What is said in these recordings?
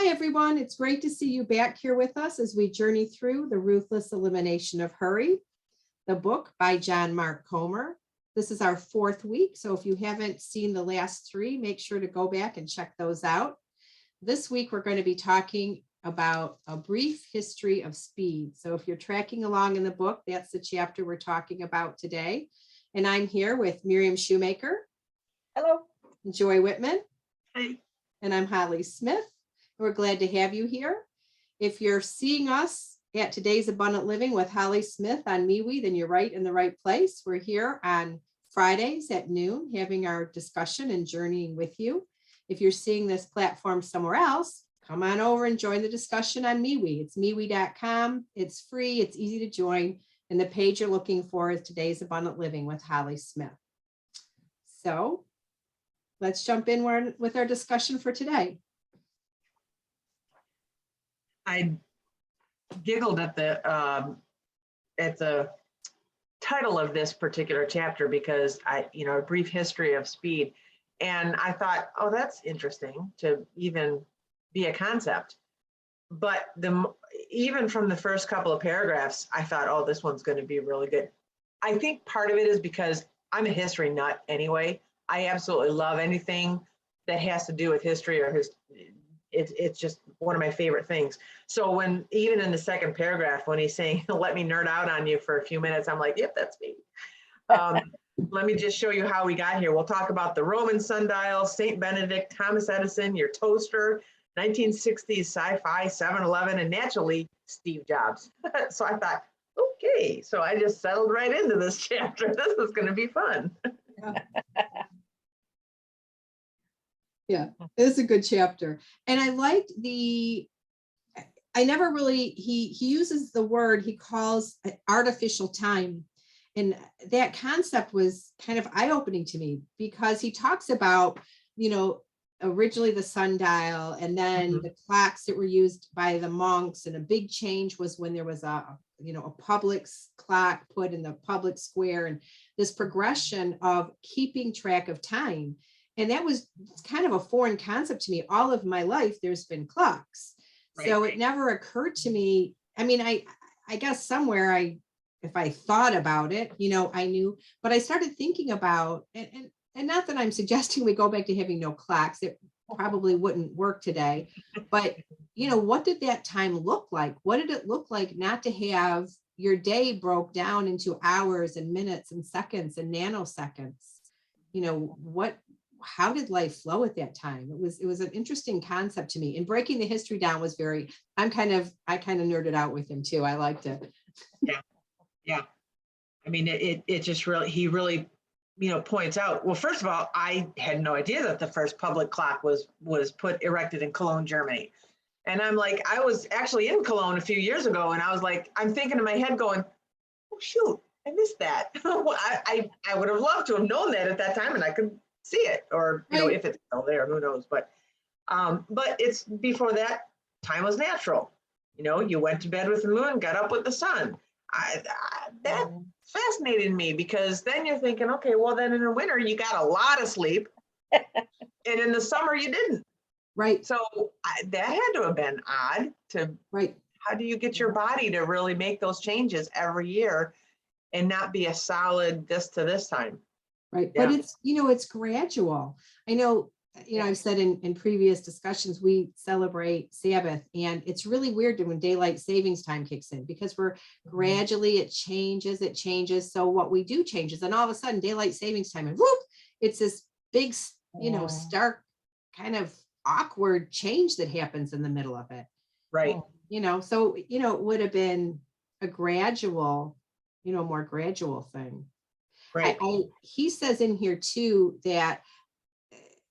Hi, everyone. It's great to see you back here with us as we journey through The Ruthless Elimination of Hurry, the book by John Mark Comer. This is our 4th week, so if you haven't seen the last 3, make sure to go back and check those out. This week, we're going to be talking about a brief history of speed. So if you're tracking along in the book, that's the chapter we're talking about today. And I'm here with Miriam Shumaker. Hello. Joy Whitman. Hey. And I'm Holly Smith. We're glad to have you here. If you're seeing us at today's Abundant Living with Holly Smith on MeWe, then you're right in the right place. We're here on Fridays at noon having our discussion and journeying with you. If you're seeing this platform somewhere else, come on over and join the discussion on MeWe. It's MeWe.com. It's free. It's easy to join. And the page you're looking for is today's Abundant Living with Holly Smith. So let's jump in with our discussion for today. I giggled at the title of this particular chapter because a brief history of speed, and I thought, oh, that's interesting to even be a concept. But even from the first couple of paragraphs, I thought, oh, this one's going to be really good. I think part of it is because I'm a history nut anyway. I absolutely love anything that has to do with history or it's just one of my favorite things. So when even in the second paragraph, when he's saying, let me nerd out on you for a few minutes, I'm like, yep, that's me. Let me just show you how we got here. We'll talk about the Roman sundial, St. Benedict, Thomas Edison, your toaster, 1960s sci-fi, 7-Eleven, and naturally, Steve Jobs. So I thought, okay, so I just settled right into this chapter. This is going to be fun. Yeah, it's a good chapter. And I liked he uses the word he calls artificial time. And that concept was kind of eye-opening to me because he talks about, originally the sundial and then the clocks that were used by the monks. And a big change was when there was a public clock put in the public square, and this progression of keeping track of time. And that was kind of a foreign concept to me. All of my life, there's been clocks. Right. So it never occurred to me. I mean, I guess somewhere if I thought about it, I knew, but I started thinking about, and not that I'm suggesting we go back to having no clocks. It probably wouldn't work today. But, what did that time look like? What did it look like not to have your day broke down into hours and minutes and seconds and nanoseconds? How did life flow at that time? It was an interesting concept to me, and breaking the history down was I kind of nerded out with him too. I liked it. Yeah. I mean, it just he really, points out, well, first of all, I had no idea that the first public clock was erected in Cologne, Germany. And I'm like, I was actually in Cologne a few years ago, and I was like, I'm thinking in my head going, oh, shoot, I missed that. Well, I would have loved to have known that at that time, and I could see it, or if it's still there, who knows. But it's before that, time was natural. You went to bed with the moon, got up with the sun. That fascinated me, because then you're thinking, okay, well, then in the winter you got a lot of sleep, and in the summer you didn't. Right. So that had to have been odd. Right. How do you get your body to really make those changes every year and not be a solid this to this time? Right. Yeah. But it's gradual. I know, I've said in previous discussions, we celebrate Sabbath, and it's really weird when daylight savings time kicks in, because we're gradually, it changes. So what we do changes, and all of a sudden daylight savings time, and whoop, it's this big, stark kind of awkward change that happens in the middle of it. Right. So, it would have been a gradual, more gradual thing. Right. He says in here too that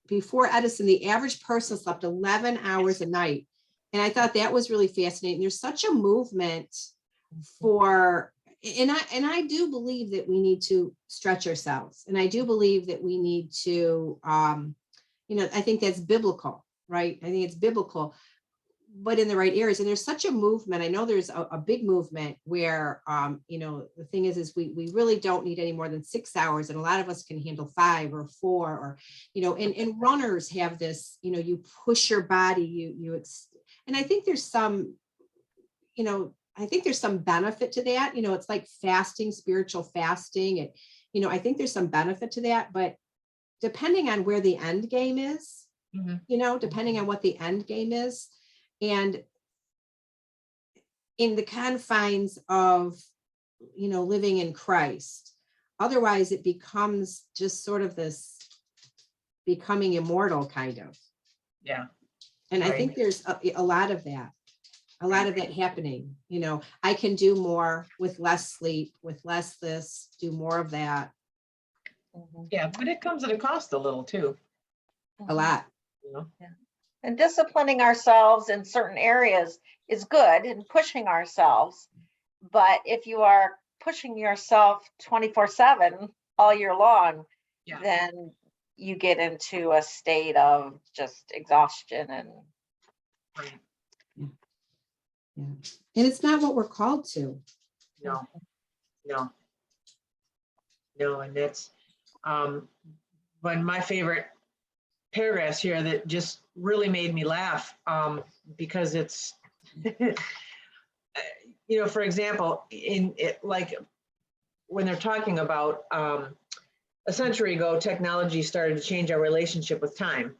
before Edison, the average person slept 11 hours a night. And I thought that was really fascinating. There's such a movement for, and I do believe that we need to stretch ourselves. And I do believe that we need to, I think that's biblical, right? I think it's biblical. but in the right areas. And there's such a movement. I know there's a big movement where, the thing is we really don't need any more than 6 hours. And a lot of us can handle 5 or 4, or, and runners have this, you push your body, and I think there's some, I think there's some benefit to that. It's like fasting, spiritual fasting. And, I think there's some benefit to that, but depending on where the end game is, depending on what the end game is, and in the confines of, living in Christ. Otherwise, it becomes just sort of this becoming immortal kind of. Yeah. And I think there's a lot of that happening. I can do more with less sleep, with less this, do more of that. Yeah, but it comes at a cost a little too. A lot. Yeah. And disciplining ourselves in certain areas is good, and pushing ourselves. But if you are pushing yourself 24/7 all year long, then you get into a state of just exhaustion and. Yeah. And it's not what we're called to. No. And that's one of my favorite paragraphs here that just really made me laugh, because it's, for example, in it, like when they're talking about a century ago, technology started to change our relationship with time.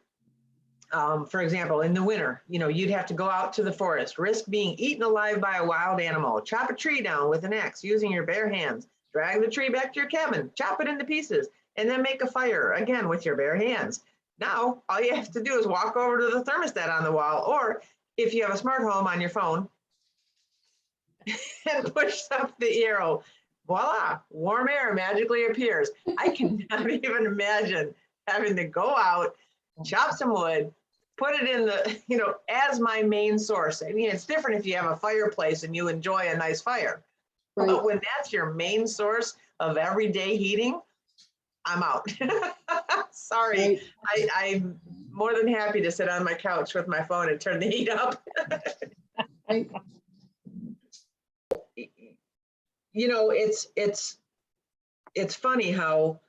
For example, in the winter, you'd have to go out to the forest, risk being eaten alive by a wild animal, chop a tree down with an axe using your bare hands, drag the tree back to your cabin, chop it into pieces, and then make a fire again with your bare hands. Now, all you have to do is walk over to the thermostat on the wall, or if you have a smart home on your phone, and push up the arrow. Voila, warm air magically appears. I cannot even imagine having to go out, chop some wood, put it in the, as my main source. I mean, it's different if you have a fireplace and you enjoy a nice fire. Right. But when that's your main source of everyday heating, I'm out. Sorry. Right. I'm more than happy to sit on my couch with my phone and turn the heat up. Right. It's funny how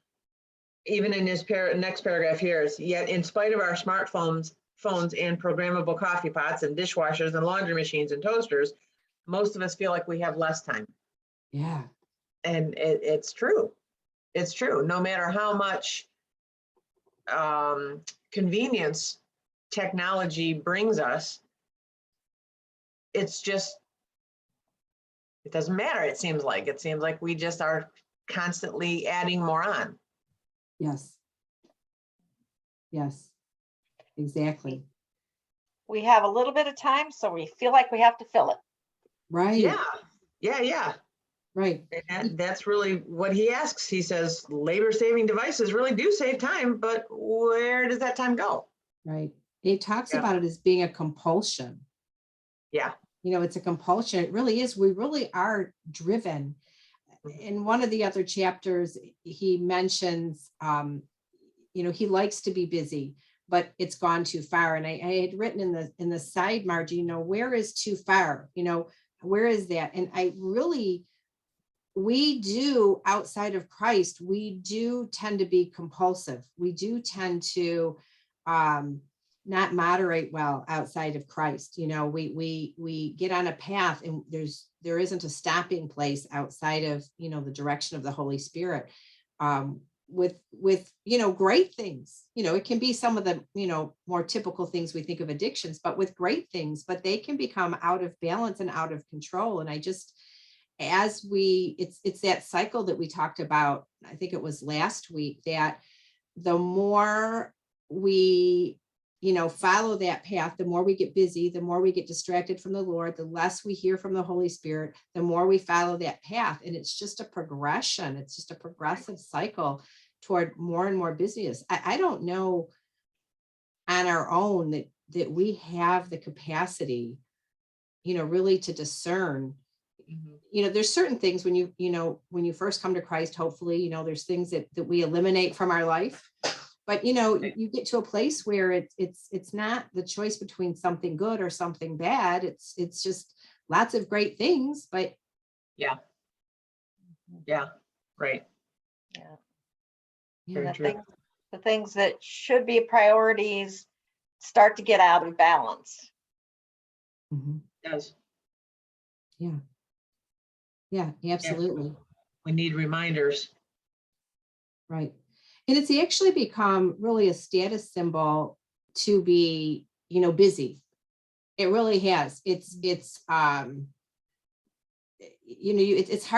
even in this next paragraph here is, yet in spite of our smartphones and programmable coffee pots and dishwashers and laundry machines and toasters, most of us feel like we have less time. Yeah. And it's true. It's true. No matter how much convenience technology brings us, it's just, it doesn't matter. It seems like we just are constantly adding more on. Yes. Yes, exactly. We have a little bit of time, so we feel like we have to fill it. Right. Yeah. Right. And that's really what he asks. He says, labor-saving devices really do save time, but where does that time go? Right. He talks about it as being a compulsion. Yeah. It's a compulsion. It really is. We really are driven. In one of the other chapters, he mentions, he likes to be busy, but it's gone too far. And I had written in the side margin, where is too far? Where is that? And we do, outside of Christ, we do tend to be compulsive. We do tend to not moderate well outside of Christ. We get on a path and there isn't a stopping place outside of, the direction of the Holy Spirit. With great things, it can be some of the, more typical things we think of addictions, but with great things, but they can become out of balance and out of control. And it's that cycle that we talked about, I think it was last week, that the more we, follow that path, the more we get busy, the more we get distracted from the Lord, the less we hear from the Holy Spirit, the more we follow that path. And it's just a progression. It's just a progressive cycle toward more and more busyness. I don't know on our own that we have the capacity, really to discern. There's certain things when you first come to Christ, hopefully, there's things that we eliminate from our life. But you get to a place where it's not the choice between something good or something bad. It's just lots of great things, but Yeah. Right. Yeah. Very The true. things that should be priorities start to get out of balance. Mhm. It does. Yeah, absolutely. We need reminders. Right. And it's actually become really a status symbol to be, busy. It really has. It's it's hard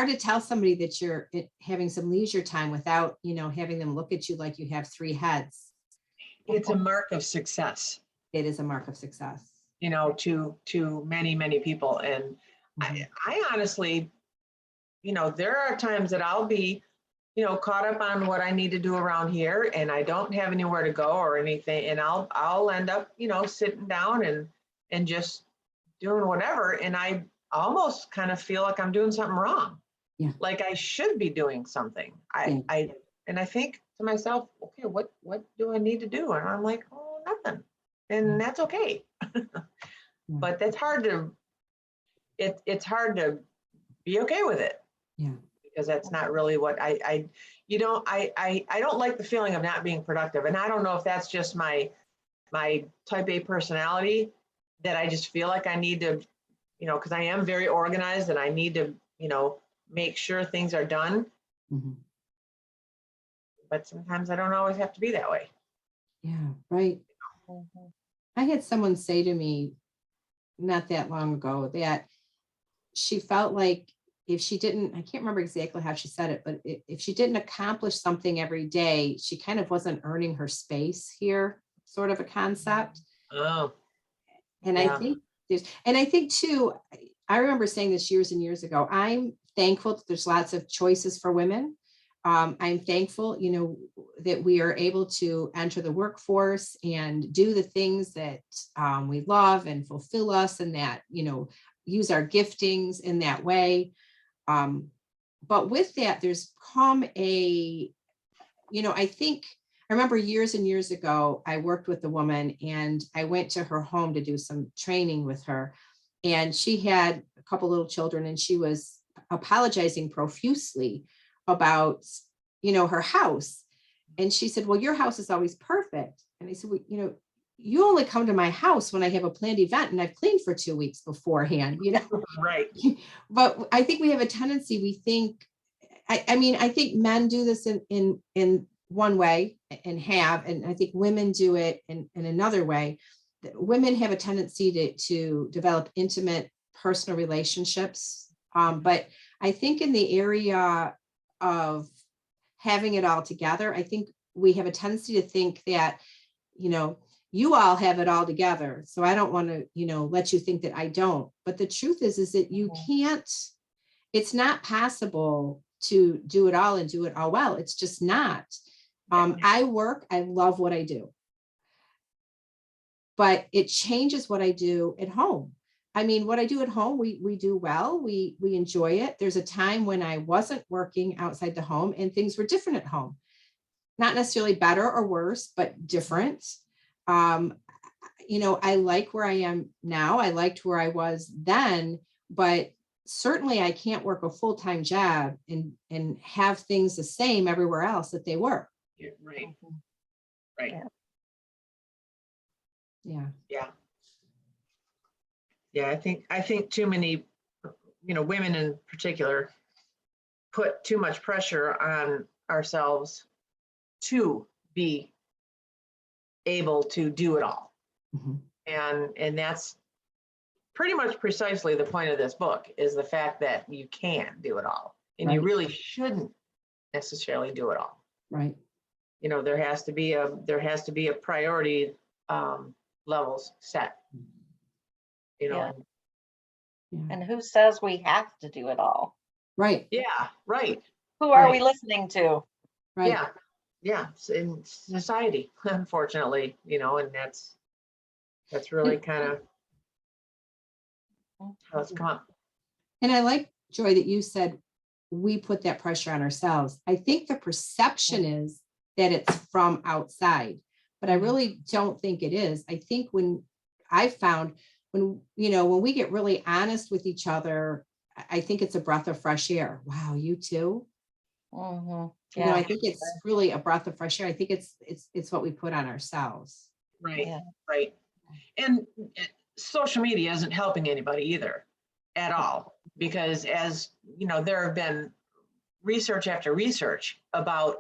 to tell somebody that you're having some leisure time without, having them look at you like you have three heads. It's a mark of success, It is a mark of success. to many, many people. And Mhm. I honestly, there are times that I'll be, caught up on what I need to do around here and I don't have anywhere to go or anything. And I'll end up, sitting down and just doing whatever. And I almost kind of feel like I'm doing something wrong. Yeah. Like I should be doing something. Yeah. And I think to myself, okay, what do I need to do? And I'm like, oh, nothing. And that's okay. But that's hard to, it's hard to be okay with it. Yeah. Because that's not really what I don't like the feeling of not being productive. And I don't know if that's just my type A personality, that I just feel like I need to, because I am very organized and I need to, make sure things are done. Mhm. But sometimes I don't always have to be that way. Yeah. Right. I had someone say to me not that long ago that she felt like if she didn't, I can't remember exactly how she said it, but if she didn't accomplish something every day, she kind of wasn't earning her space here, sort of a concept. Oh, And yeah. I think too, I remember saying this years and years ago, I'm thankful that there's lots of choices for women. I'm thankful, that we are able to enter the workforce and do the things that we love and fulfill us, and that, use our giftings in that way. But with that, there's come I remember years and years ago, I worked with a woman and I went to her home to do some training with her. And she had a couple little children and she was apologizing profusely about, her house. And she said, well, your house is always perfect. And I said, well, you only come to my house when I have a planned event and I've cleaned for 2 weeks beforehand, Right. But I think we have a tendency, we think, I think men do this in one way and I think women do it in another way. Women have a tendency to develop intimate personal relationships. But I think in the area of having it all together, I think we have a tendency to think that, you all have it all together. So I don't want to, let you think that I don't. But the truth is that you can't, it's not possible to do it all and do it all well. It's just not. I love what I do, but it changes what I do at home. I mean, what I do at home, we do well, we enjoy it. There's a time when I wasn't working outside the home and things were different at home. Not necessarily better or worse, but different. I like where I am now. I liked where I was then, but certainly I can't work a full-time job and have things the same everywhere else that they were. Yeah, right. Right. Yeah. Yeah. Yeah. I think too many, women in particular, put too much pressure on ourselves to be able to do it all. Mhm. And that's pretty much precisely the point of this book, is the fact that you can do it all and you Right. really shouldn't necessarily do it all. Right. There has to be a priority levels set. Yeah. Yeah. And who says we have to do it all? Right. Yeah, right. Who are Right. we listening to? Right. Yeah. In society, unfortunately, and that's really kind of how it's come up. And I like, Joy, that you said we put that pressure on ourselves. I think the perception is that it's from outside, but I really don't think it is. I think when I found when we get really honest with each other, I think it's a breath of fresh air. Wow, you too? Mhm. I Yeah, think it's really a breath of fresh air. I think it's what we put on ourselves. Right, yeah. right. And social media isn't helping anybody either at all, because as you know, there have been research after research about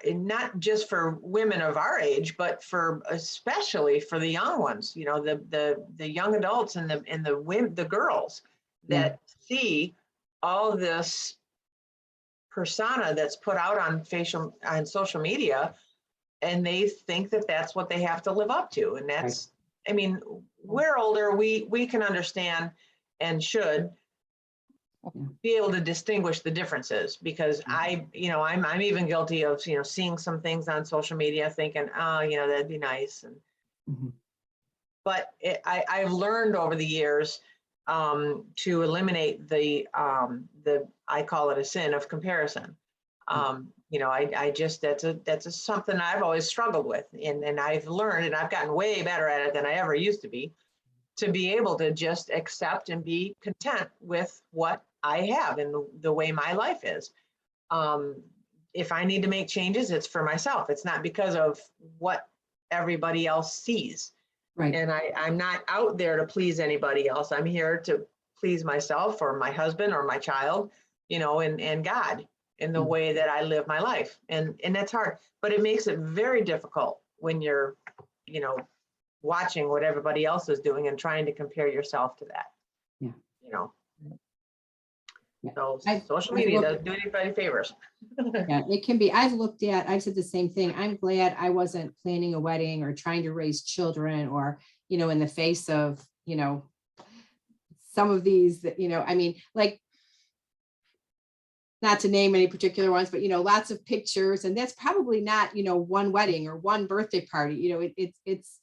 and not just for women of our age, but for especially for the young ones, the young adults and the women, the girls that see all this persona that's put out on social media, and they think that that's what they have to live up to. And that's, I mean, we're older, we can understand and should be able to distinguish the differences, because I'm even guilty of, seeing some things on social media thinking, oh, that'd be nice. And, Mhm. but I've learned over the years to eliminate I call it a sin of comparison. I just, that's something I've always struggled with, and I've learned, and I've gotten way better at it than I ever used to be able to just accept and be content with what I have and the way my life is. If I need to make changes, it's for myself. It's not because of what everybody else sees. Right. And I'm not out there to please anybody else. I'm here to please myself or my husband or my child, and God in the way that I live my life. And that's hard, but it makes it very difficult when you're, watching what everybody else is doing and trying to compare yourself to that. Yeah. Yeah. So social I media look- doesn't do anybody favors. Yeah, it can be. I've said the same thing. I'm glad I wasn't planning a wedding or trying to raise children, or, in the face of, some of these that, I mean, like, not to name any particular ones, but, lots of pictures, and that's probably not, one wedding or one birthday party, it's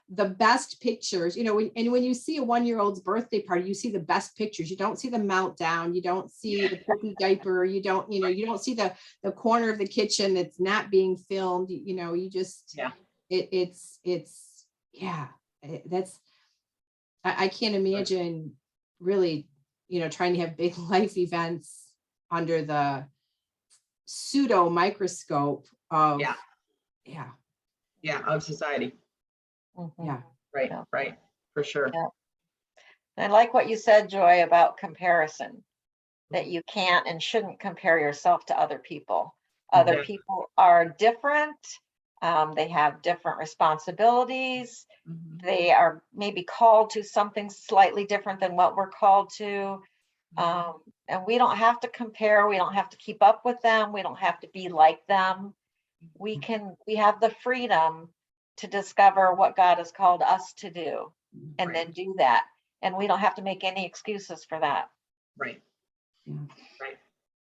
the best pictures, when you see a 1-year-old's birthday party, you see the best pictures. You don't see the meltdown. You don't see the poopy diaper. You don't see the corner of the kitchen that's not being filmed. You just, that's, I can't imagine really, trying to have big life events under the pseudo microscope of, of society. Mhm. Yeah. Right. Yeah. Right. For sure. Yeah. I like what you said, Joy, about comparison, that you can't and shouldn't compare yourself to other people. Other Yeah. people are different. They have different responsibilities. Mhm. They are maybe called to something slightly different than what we're called to. And we don't have to compare. We don't have to keep up with them. We don't have to be like them. We have the freedom to discover what God has called us to do and then do that. And we don't have to make any excuses for that. Right. Yeah.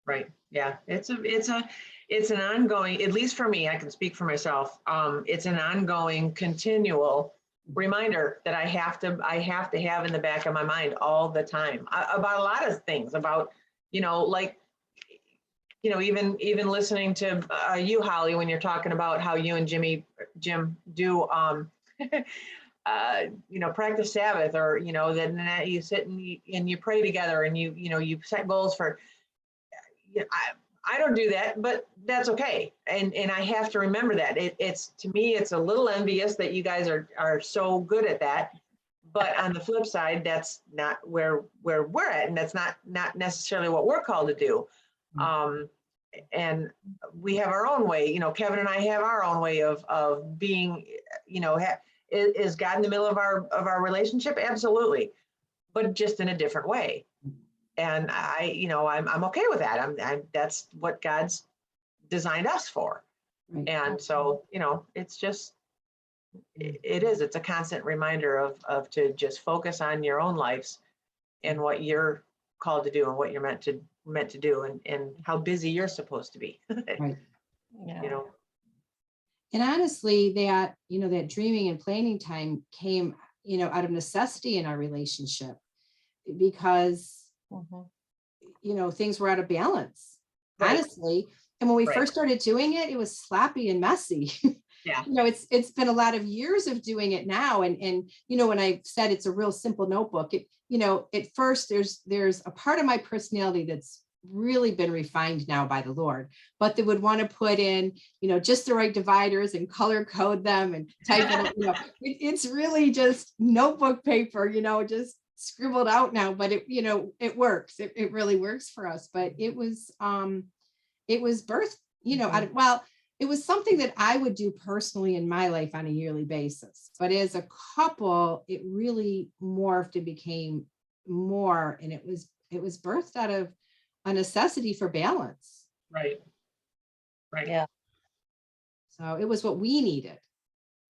Right. Yeah. It's an ongoing, at least for me, I can speak for myself. It's an ongoing, continual reminder that I have to have in the back of my mind all the time about a lot of things, about, even listening to you, Holly, when you're talking about how you and Jim do, practice Sabbath, or, then you sit and you pray together, and you set goals for, I don't do that, but that's okay. And I have to remember that it's, to me, it's a little envious that you guys are so good at that. But on the flip side, that's not where we're at. And that's not necessarily what we're called to do. And we have our own way, Kevin and I have our own way of being, is God in the middle of our relationship? Absolutely. But just in a different way. And I'm okay with that. That's what God's designed us for. Right. And so, it's just, it's a constant reminder of to just focus on your own lives and what you're called to do and what you're meant to do, and how busy you're supposed to be. Right. Yeah. And honestly, that, that dreaming and planning time came, out of necessity in our relationship, because, Mhm. things were out of balance. Right. Honestly, And when we Right. first started doing it, it was sloppy and messy. Yeah. It's been a lot of years of doing it now. And when I said it's a real simple notebook, at first there's a part of my personality that's really been refined now by the Lord, but they would want to put in, just the right dividers and color code them and type it, it's really just notebook paper, just scribbled out now, but it works. It really works for us. But it was birth, it was something that I would do personally in my life on a yearly basis. But as a couple, it really morphed and became more, and it was birthed out of a necessity for balance. Right. Yeah. So it was what we needed.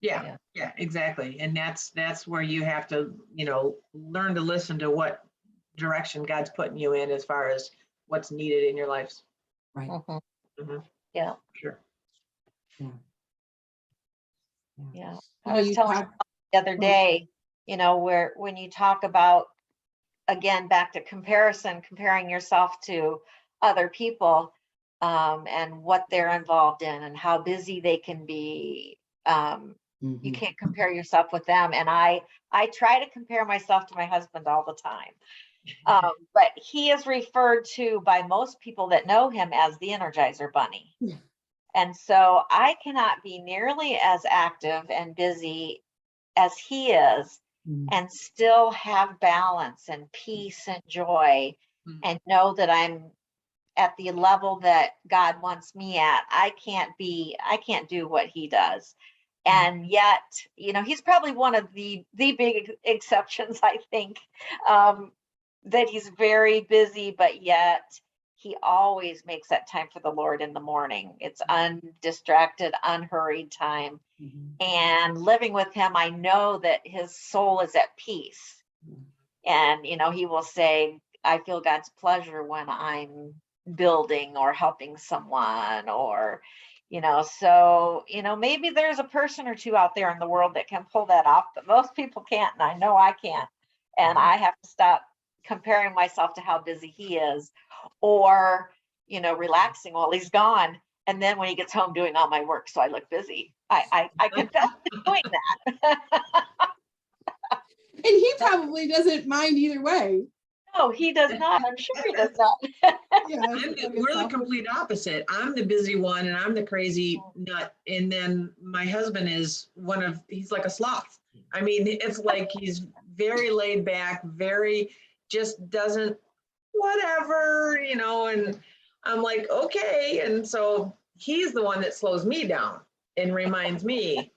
Yeah, exactly. And that's where you have to, learn to listen to what direction God's putting you in as far as what's needed in your lives. Right. Mhm. Mhm. Yeah. Sure. Yeah. You I know, was you telling talk- the other day, where when you talk about, again, back to comparing yourself to other people, and what they're involved in and how busy they can be. You can't compare yourself with them. And I try to compare myself to my husband all the time. But he is referred to by most people that know him as the Energizer Bunny. Yeah. And so I cannot be nearly as active and busy as he is and still have balance and peace and joy and know that I'm at the level that God wants me at. I can't do what he does. And yet, he's probably one of the big exceptions, I think, that he's very busy, but yet he always makes that time for the Lord in the morning. It's undistracted, unhurried time. And living with him, I know that his soul is at peace. And, he will say, I feel God's pleasure when I'm building or helping someone, or, so, maybe there's a person or two out there in the world that can pull that off, but most people can't. And I know I can't. And I have to stop comparing myself to how busy he is, or, relaxing while he's gone. And then when he gets home doing all my work, so I look busy. I confess to doing that. And he probably doesn't mind either way. No, he does not. I'm sure he does not. Yeah, We're the complete opposite. I'm the busy one and I'm the crazy nut. And then my husband is he's like a sloth. I mean, it's like he's very laid back, very just doesn't whatever, and I'm like, okay. And so he's the one that slows me down and reminds me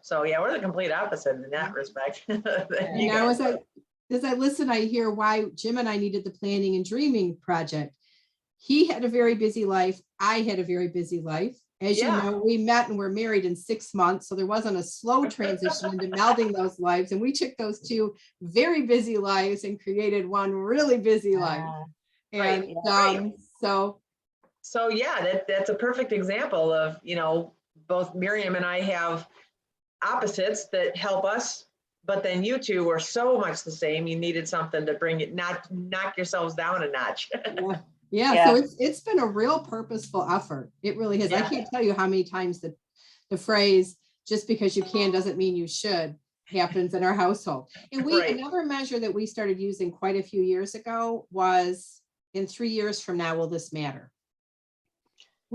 so yeah, we're the complete opposite in that respect. Now, as I listen, I hear why Jim and I needed the planning and dreaming project. He had a very busy life. I had a very busy life. As you know, we met and we're married in 6 months. So there wasn't a slow transition into melding those lives. And we took those two very busy lives and created one really busy life. And so yeah, that's a perfect example of, both Miriam and I have opposites that help us, but then you two were so much the same. You needed something to bring it, not knock yourselves down a notch. Yeah. So it's been a real purposeful effort. It really has. Yeah. I can't tell you how many times the phrase "just because you can doesn't mean you should" happens in our household. And another measure that we started using quite a few years ago was, in 3 years from now, will this matter?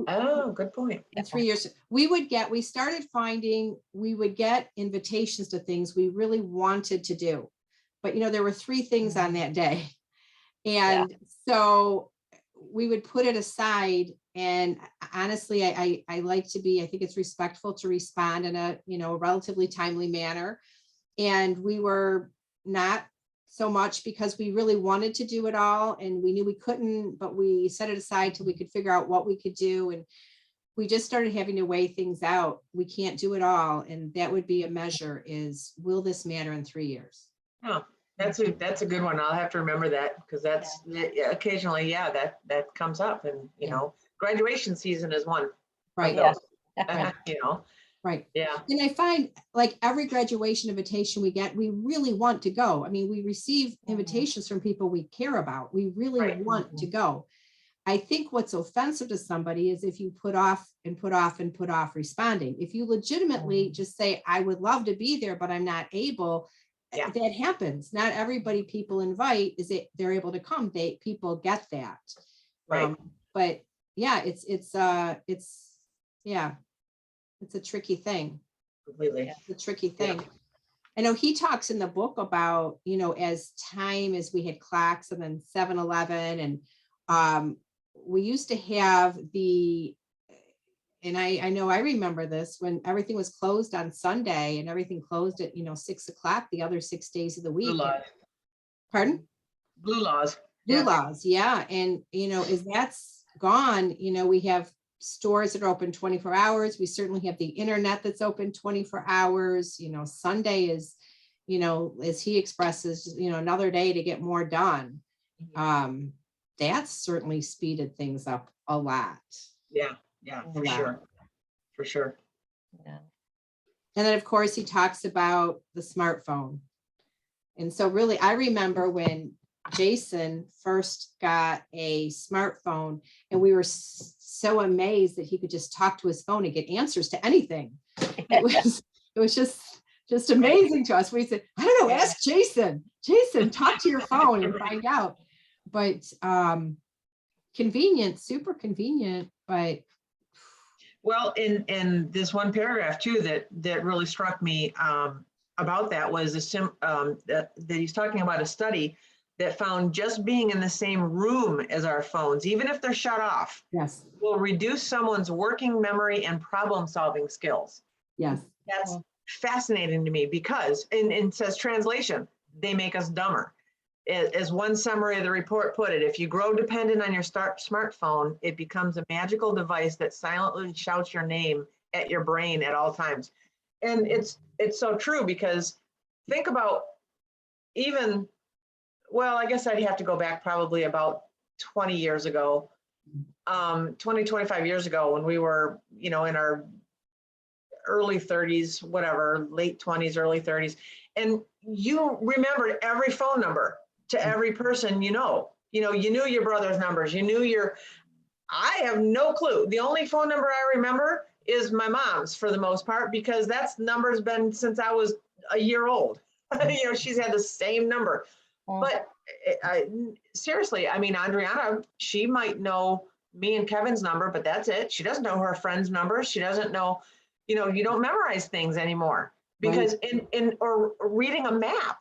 Oh, good point. In 3 years, we started finding we would get invitations to things we really wanted to do. But, there were 3 things on that day. And so we would put it aside. And honestly, I like to be, I think it's respectful to respond in a, relatively timely manner. And we were not so much because we really wanted to do it all and we knew we couldn't, but we set it aside till we could figure out what we could do. And we just started having to weigh things out. We can't do it all. And that would be a measure is, will this matter in 3 years? Oh, that's a good one. I'll have to remember that because that's occasionally, that comes up. And, graduation season is one. Right. Of those, Right. Right. Yeah. And I find like every graduation invitation we get, we really want to go. I mean, we receive invitations from people we care about. We really want to go. I think what's offensive to somebody is if you put off and put off and put off responding. If you legitimately just say, I would love to be there, but I'm not able, Yeah. that happens. Not everybody people invite is it they're able to come. People get that. Right. But yeah, it's yeah, it's a tricky thing. Completely. It's a tricky thing. I know he talks in the book about, as we had clocks and then 7-Eleven and we used to have and I know I remember this when everything was closed on Sunday and everything closed at, 6 o'clock, the other 6 days of the Blue week. laws. Pardon? Blue laws. Blue laws. Yeah. And, as that's gone, we have stores that are open 24 hours. We certainly have the internet that's open 24 hours. Sunday is, as he expresses, another day to get more done. That's certainly speeded things up a lot. Yeah, for sure. For sure. Yeah. And then, of course, he talks about the smartphone. And so really, I remember when Jason first got a smartphone and we were so amazed that he could just talk to his phone and get answers to anything. It was just amazing to us. We said, I don't know, ask Jason. Jason, talk to your phone and find out. But convenient, super convenient, but well, in this one paragraph too that really struck me about that was that he's talking about a study that found just being in the same room as our phones, even if they're shut off, yes, will reduce someone's working memory and problem-solving skills. yes, That's fascinating to me because, and it says translation, they make us dumber. As one summary of the report put it, if you grow dependent on your smartphone, it becomes a magical device that silently shouts your name at your brain at all times. And it's so true because think about even, well, I guess I'd have to go back probably about 20 years ago, 25 years ago when we were, in our early 30s, whatever, late 20s, early 30s. And you remembered every phone number to every person, you knew your brother's numbers, I have no clue. The only phone number I remember is my mom's for the most part, because that's number's been since I was a year old. She's had the same number. But seriously, I mean, Adriana, she might know me and Kevin's number, but that's it. She doesn't know her friend's number. She doesn't know, you don't memorize things anymore because or reading a map.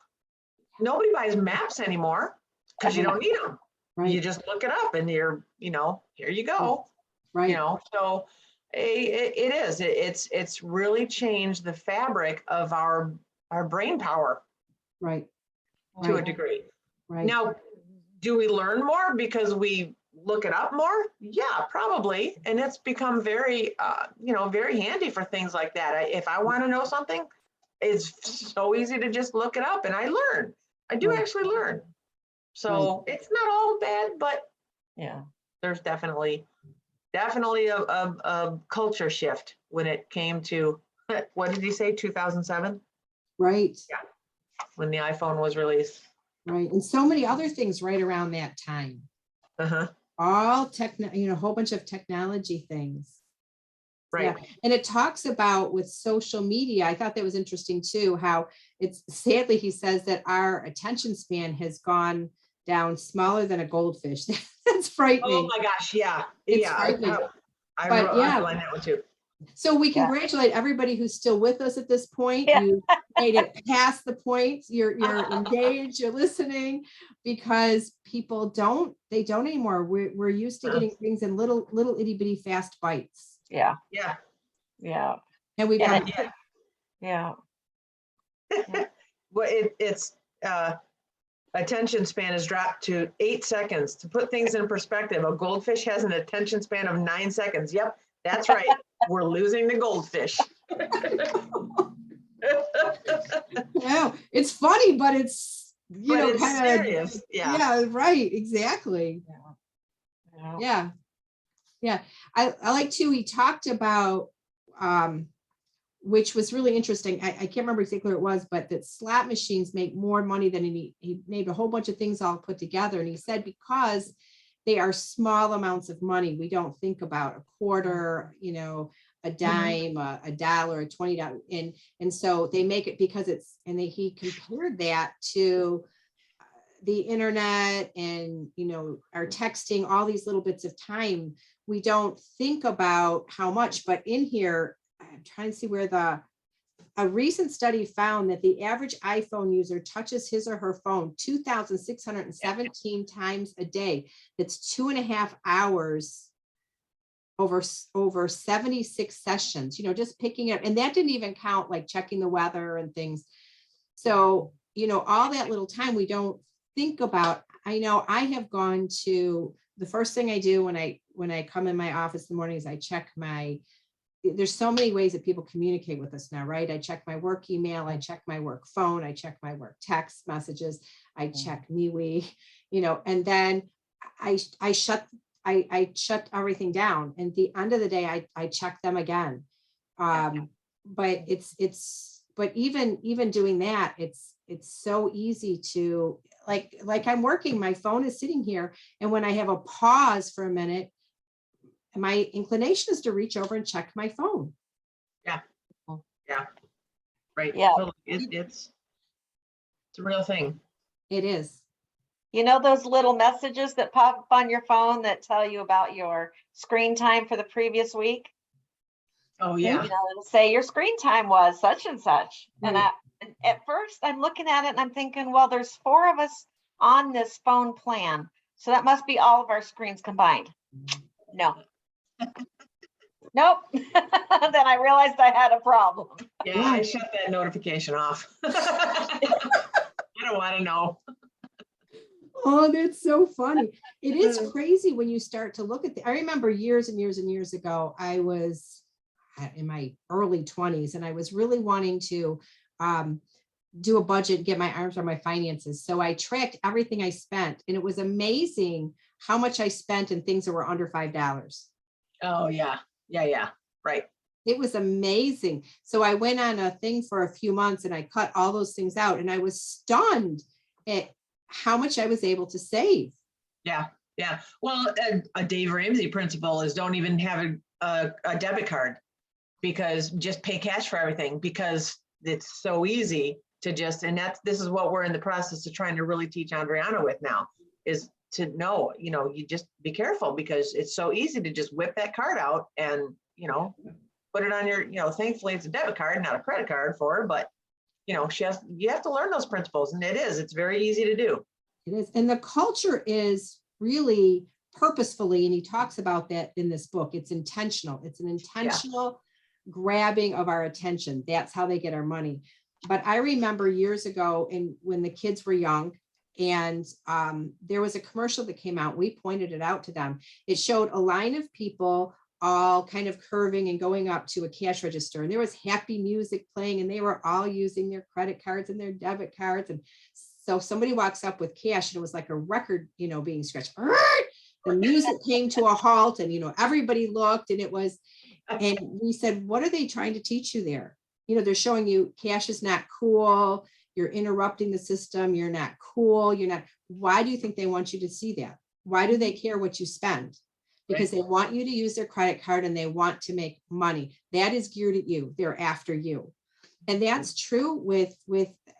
Nobody buys maps anymore because you don't need them. right, You just look it up and you're, here you go. right, So it's really changed the fabric of our brain power right, to a right, degree. right. Now, do we learn more because we look it up more? Yeah, probably. And it's become very, very handy for things like that. If I want to know something, it's so easy to just look it up and I learn. I do actually learn. So it's not all bad, but Yeah. there's definitely a culture shift when it came to, what did he say, 2007? Right, When the iPhone was released. right. And so many other things right around that time. Uh-huh. All a whole bunch of technology things. Right. Yeah. And it talks about with social media, I thought that was interesting too, how it's sadly, he says that our attention span has gone down smaller than a goldfish. That's frightening. Oh my gosh, yeah. It's Yeah. frightening. I But yeah. underlined that one too. So we congratulate everybody who's still with us at this point. Yeah. You made it past the point. You're engaged, you're listening, because people don't anymore. We're used to getting things in little itty bitty fast bites. Yeah. Yeah. Yeah. And we And got Yeah. Well, it's attention span has dropped to 8 seconds. To put things in perspective, a goldfish has an attention span of 9 seconds. Yep, that's right. We're losing the goldfish. yeah, it's funny, but it's It's kind of serious. Yeah. yeah, right, exactly. Yeah. Yeah. I like too, he talked about which was really interesting. I can't remember exactly what it was, but that slot machines make more money than he made a whole bunch of things all put together. And he said, because they are small amounts of money. We don't think about a quarter, you know, a dime, a dollar, a $20. And so they make it because it's, and he compared that to the internet and, you know, our texting, all these little bits of time. We don't think about how much, but in here, I'm trying to see where a recent study found that the average iPhone user touches his or her phone 2,617 times a day. That's 2.5 hours over 76 sessions, you know, just picking it. And that didn't even count like checking the weather and things. So, you know, all that little time we don't think about. I know I have gone to, the first thing I do when I come in my office in the morning is I check there's so many ways that people communicate with us now, right? I check my work email, I check my work phone, I check my work text messages, I check MeWe, you know, and then I shut everything down. And at the end of the day, I check them again. But but even doing that, it's so easy to like I'm working, my phone is sitting here. And when I have a pause for a minute, my inclination is to reach over and check my phone. Yeah. Right. Yeah. So it's a real thing. It is. You know, those little messages that pop up on your phone that tell you about your screen time for the previous week? Oh, yeah. You know, it'll say your screen time was such and such. And Right. at first I'm looking at it and I'm thinking, well, there's 4 of us on this phone plan. So that must be all of our screens combined. No. Nope. Then I realized I had a problem. Yeah, I shut that notification off. I don't want to know. Oh, that's so funny. It is crazy when you start to look at I remember years and years and years ago, I was in my early 20s and I was really wanting to do a budget, get my arms around my finances. So I tracked everything I spent, and it was amazing how much I spent in things that were under $5. Oh, yeah. Yeah. Right. It was amazing. So I went on a thing for a few months and I cut all those things out, and I was stunned at how much I was able to save. Yeah. Well, a Dave Ramsey principle is don't even have a debit card, because just pay cash for everything, because it's so easy to just, and this is what we're in the process of trying to really teach Andriana with now, is to know, you know, you just be careful, because it's so easy to just whip that card out and, you know, put it on your, you know, thankfully it's a debit card, not a credit card for her, but you know, you have to learn those principles, and it's very easy to do. It is. And the culture is really purposefully, and he talks about that in this book, it's intentional. It's an intentional grabbing of our attention. That's how they get our money. But I remember years ago, and when the kids were young, and there was a commercial that came out, we pointed it out to them. It showed a line of people all kind of curving and going up to a cash register, and there was happy music playing, and they were all using their credit cards and their debit cards. And so somebody walks up with cash, and it was like a record, you know, being scratched. The music came to a halt, and, you know, everybody looked, and it was, and we said, what are they trying to teach you there? You know, they're showing you cash is not cool. You're interrupting the system. You're not cool. You're not. Why do you think they want you to see that? Why do they care what you spend? Because they want you to use their credit card, and they want to make money. That is geared at you. They're after you. And that's true with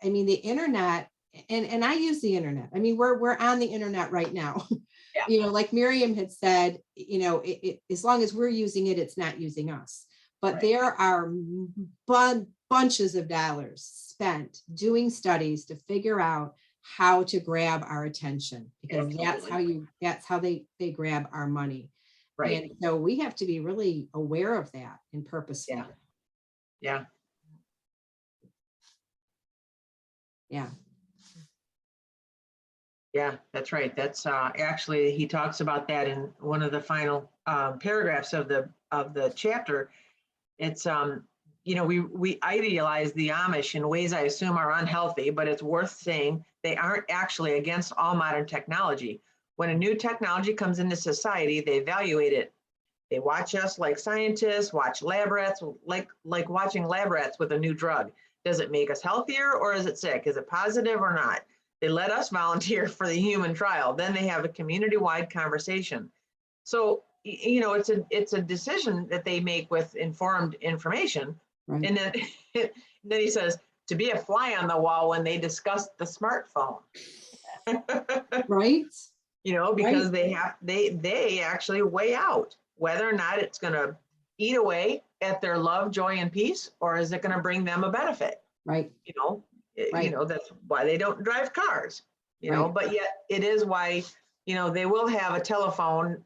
I mean, the internet, and I use the internet. I mean, we're on the internet right now. Yeah. You know, like Miriam had said, you know, as long as we're using it, it's not using us. But there are bunches of dollars spent doing studies to figure out how to grab our attention, because that's how they grab our money. Right. And so we have to be really aware of that and purposeful. Yeah. Yeah, that's right. That's actually, he talks about that in one of the final paragraphs of the chapter. It's you know, we idealize the Amish in ways I assume are unhealthy, but it's worth saying they aren't actually against all modern technology. When a new technology comes into society, they evaluate it. They watch us like scientists, watch lab rats, like watching lab rats with a new drug. Does it make us healthier, or is it sick? Is it positive or not? They let us volunteer for the human trial. Then they have a community-wide conversation. So, it's a decision that they make with informed information. Right. And then, then he says, to be a fly on the wall when they discuss the smartphone. Right. Because they actually weigh out whether or not it's going to eat away at their love, joy, and peace, or is it going to bring them a benefit? Right. Right. That's why they don't drive cars, Right. but yet it is why, they will have a telephone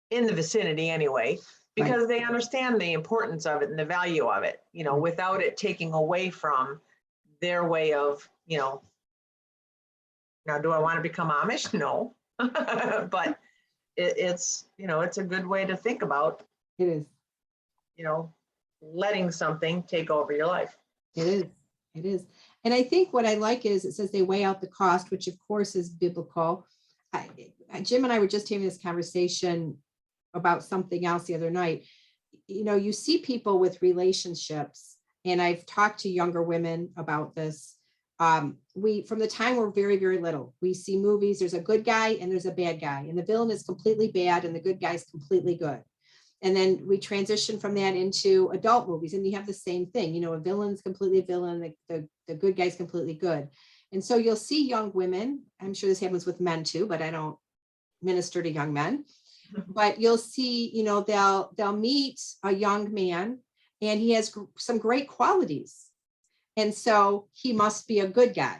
in the vicinity anyway, because they understand the importance of it and the value of it, without it taking away from their way of, now, do I want to become Amish? No, but it's a good way to think about, It is. letting something take over your life. It is. It is. And I think what I like is it says they weigh out the cost, which of course is biblical. Jim and I were just having this conversation about something else the other night. You see people with relationships, and I've talked to younger women about this. We, from the time we're very, very little, we see movies, there's a good guy and there's a bad guy, and the villain is completely bad and the good guy's completely good. And then we transition from that into adult movies, and you have the same thing. A villain's completely villain, the good guy's completely good. And so you'll see young women, I'm sure this happens with men too, but I don't minister to young men, but you'll see, they'll meet a young man and he has some great qualities. And so he must be a good guy.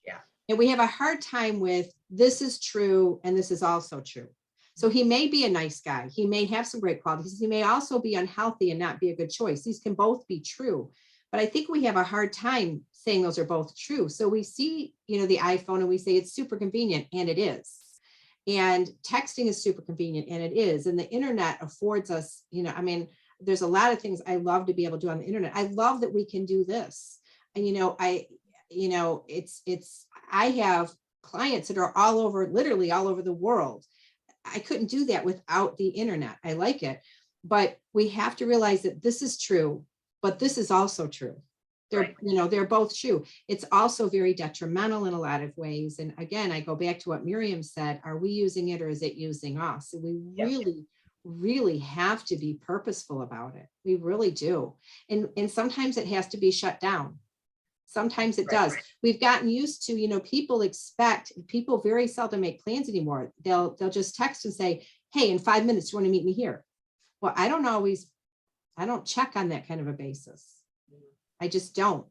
Yeah. And we have a hard time with this is true and this is also true. So he may be a nice guy. He may have some great qualities. He may also be unhealthy and not be a good choice. These can both be true. But I think we have a hard time saying those are both true. So we see, the iPhone and we say it's super convenient, and it is. And texting is super convenient, and it is. And the internet affords us, there's a lot of things I love to be able to do on the internet. I love that we can do this. And, I have clients that are all over, literally all over the world. I couldn't do that without the internet. I like it, but we have to realize that this is true, but this is also true. They're both true. It's also very detrimental in a lot of ways. And again, I go back to what Miriam said, are we using it or is it using us? And we really have to be purposeful about it. We really do. And sometimes it has to be shut down. Sometimes it does. We've gotten used to, people very seldom make plans anymore. They'll just text and say, hey, in 5 minutes, you want to meet me here? Well, I don't check on that kind of a basis. I just don't,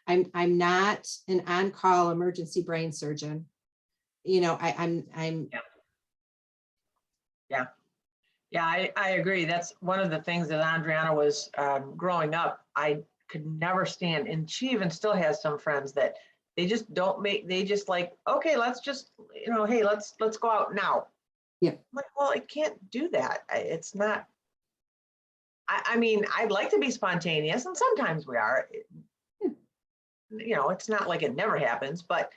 I'm not an on-call emergency brain surgeon. I'm. Yeah, I agree. That's one of the things that Andriana was growing up. I could never stand, and she even still has some friends that they just don't make, they just like, okay, let's just, hey, let's go out now. Yeah. I'm like, well, I can't do that. It's not, I mean, I'd like to be spontaneous, and sometimes we are, it's not like it never happens, but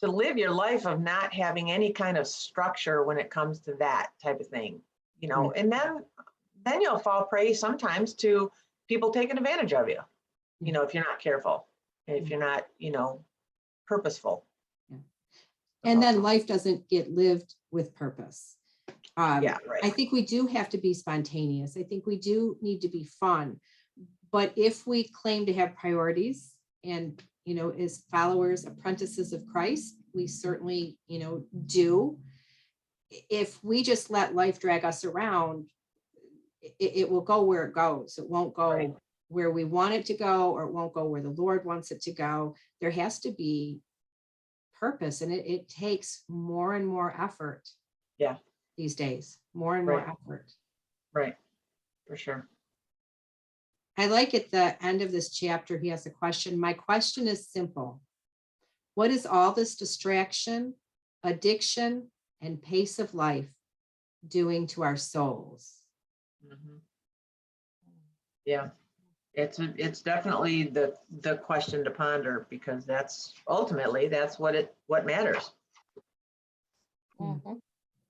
to live your life of not having any kind of structure when it comes to that type of thing, and then you'll fall prey sometimes to people taking advantage of you, if you're not careful, if you're not, purposeful. Yeah. And then life doesn't get lived with purpose. Right. I think we do have to be spontaneous. I think we do need to be fun. But if we claim to have priorities and, as followers, apprentices of Christ, we certainly, do. If we just let life drag us around, it will go where it goes. It won't go where we want it to go, or it won't go where the Lord wants it to go. There has to be purpose, and it takes more and more effort. Yeah. These days, more and more effort. Right, for sure. I like at the end of this chapter, he has a question. My question is simple. What is all this distraction, addiction, and pace of life doing to our souls? Mm-hmm. Yeah, it's definitely the question to ponder, because that's ultimately what matters. Mhm.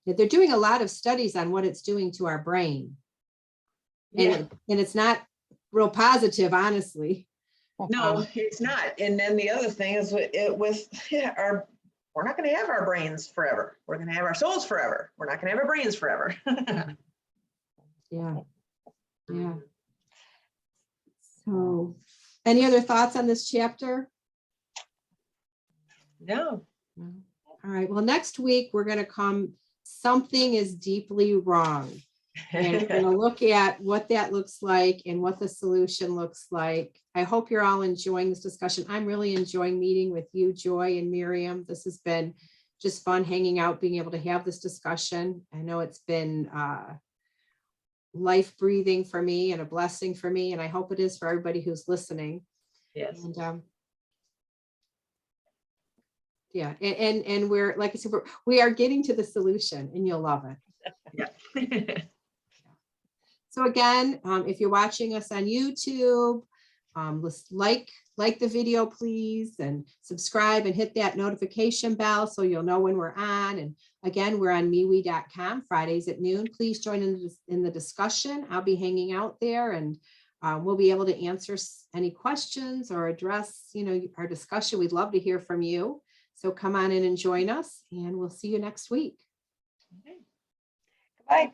They're doing a lot of studies on what it's doing to our brain. And it's not real positive, honestly. No, it's not. And then the other thing is we're not going to have our brains forever. We're going to have our souls forever. We're not going to have our brains forever. Yeah. Yeah. So, any other thoughts on this chapter? No. No. All right. Well, next week we're going to come, something is deeply wrong. And we're going to look at what that looks like and what the solution looks like. I hope you're all enjoying this discussion. I'm really enjoying meeting with you, Joy and Miriam. This has been just fun hanging out, being able to have this discussion. I know it's been life breathing for me and a blessing for me, and I hope it is for everybody who's listening. Yes. And yeah, and we're, like I said, we are getting to the solution, and you'll love it. Yeah. So again, if you're watching us on YouTube, let's like the video, please, and subscribe and hit that notification bell so you'll know when we're on. And again, we're on MeWe.com Fridays at noon. Please join in the discussion. I'll be hanging out there, and we'll be able to answer any questions or address, our discussion. We'd love to hear from you. So come on in and join us, and we'll see you next week. Bye.